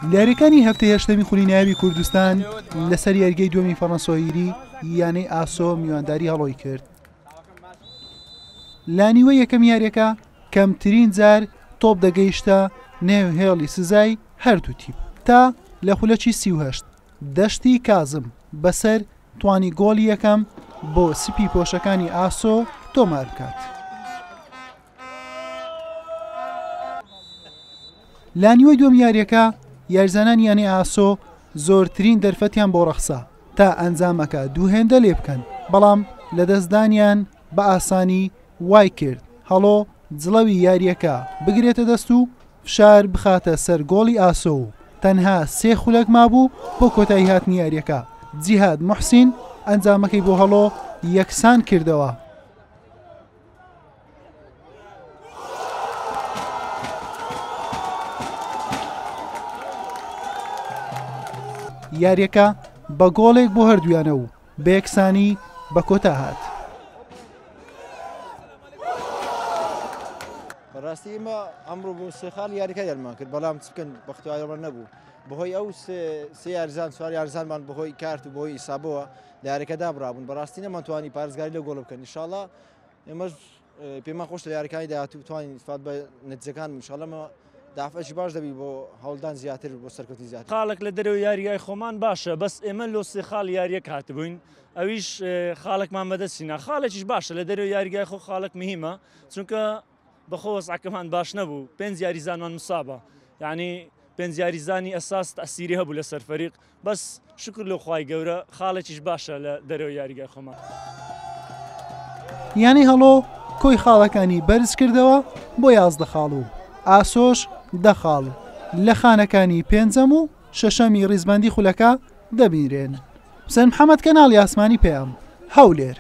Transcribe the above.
یاریەکانی هەفتەی هەشتەمی خولی ناوی کوردستان لەسەر یاریگەی دووەمی فەڕەنسۆییری یانەی ئاسۆ میوانداری هەڵۆی کرد. لانیوە یەکەم یاریەکە کەمترین جار تۆپ دەگەیشتە نێو هێڵی سزای هەردوو تیم تا لە خولەکی 38 دەشتی کازم بەسەر توانی گۆڵی یەکەم بۆ سپی پۆشەکانی ئاسۆ تۆمار بکات. لانیوەی دووەم یاریەکە یاریزانان یانەی ئاسۆ زۆرترین دەرفەتیان بۆ ڕەخسا تا ئەنجامەکە دوو هێندە لێ بکەن، بەڵام لە دەستدانیان بە ئاسانی وای کرد هەڵۆ جڵەوی یاریەکە بگرێتە دەست و فشار بخاتە سەر گۆڵی ئاسۆ و تەنها 3 خولەک مابوو بۆ کۆتایی هاتنی یاریەکە. جیهاد موحسین ئەنجامەکەی بۆ هەڵۆ یەکسان کردەوە. یاریەکە بە گۆڵێک بۆ هەردوویانە و بە یەکسانی بە کۆتا هات. بەڕاستی ئێمە ئەمڕۆ بۆ سێ خاڵ یاریەکە یارمان کرد، بەڵام چ بکەن بەختیارەوە نەبوو بەهۆی ئەو سێ یاریزان چوار یاریزانمان بەهۆی کارت و بەهۆی ئیسابەوە لە یاریەکەدا برابوون. بەڕاستی نەمانتوانی پارێزگاری لە گۆڵ بکەن. ئینشاڵڵا ئێمەش پێمان خۆش لە یاریەکانی داهاتوو بتوانین ئیسفاد بە نەتیجەکان ئینشاڵڵا دافعەشی باش دەبی بۆ هەوڵدان زیاتر بۆ سەرکەوتی زیاتر. خاڵک لە دەرەوەی یاریگای خۆمان باشە، بەس ئێمە لۆ سێ خاڵ یاریەک هاتبووین، ئەویش خاڵکمان بەدەستینا. خاڵێکیش باشە لە دەرەوەی یاریگای خۆ خاڵک مهمە، چونکە بەخۆ وەزعەکەمان باش نەبوو. 5 یاریزانمان مسابە، یعنی 5 یاریزانی ئەساس تەسیری هەبوو لەسەر فەریق، بەس شکر لەو خوای گەورە خاڵێکیش باشە لە دەرەوەی یاریگای خۆمان. یانی هەڵۆ کۆی خاڵەکانی بەرز کردەوە بۆ 11 خاڵ و ئاسۆش 10 خاڵ لە خانەکانی پێنجەم و شەشەمی ڕیزبەندی خولەکە دەبینرێن. حوسێن محەممەد کەناڵی ئاسمانی پێیان هەولێر.